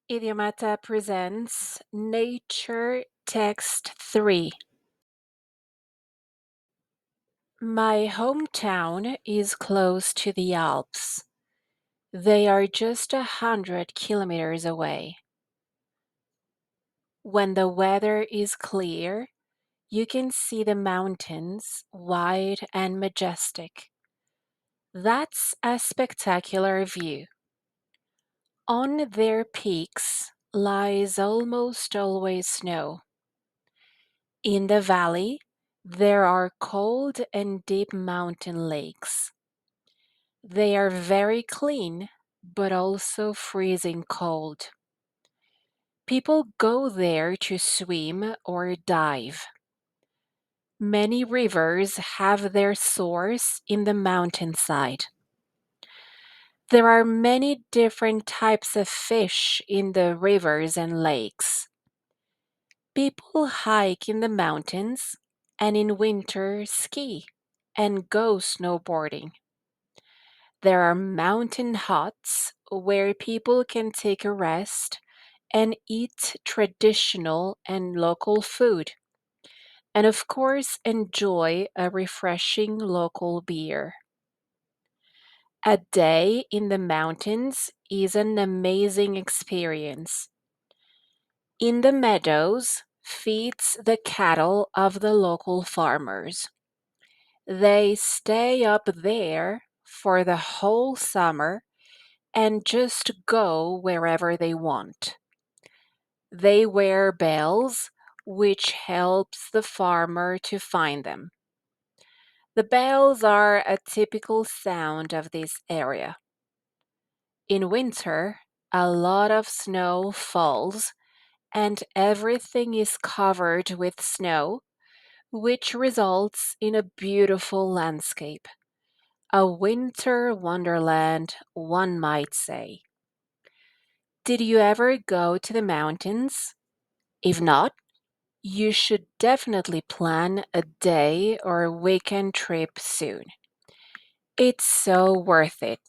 Idiomata presents Nature Text 3. My hometown is close to the Alps. They are just 100 kilometers away. When the weather is clear, you can see the mountains wide and majestic. That's a spectacular view. On their peaks lies almost always snow. In the valley, there are cold and deep mountain lakes. They are very clean, but also freezing cold. People go there to swim or dive. Many rivers have their source in the mountainside. There are many different types of fish in the rivers and lakes. People hike in the mountains and in winter ski and go snowboarding. There are mountain huts where people can take a rest and eat traditional and local food, and of course, enjoy a refreshing local beer. A day in the mountains is an amazing experience. In the meadows feeds the cattle of the local farmers. They stay up there for the whole summer and just go wherever they want. They wear bells, which helps the farmer to find them. The bells are a typical sound of this area. In winter, a lot of snow falls and everything is covered with snow, which results in a beautiful landscape. A winter wonderland, one might say. Did you ever go to the mountains? If not, you should definitely plan a day or a weekend trip soon. It's so worth it.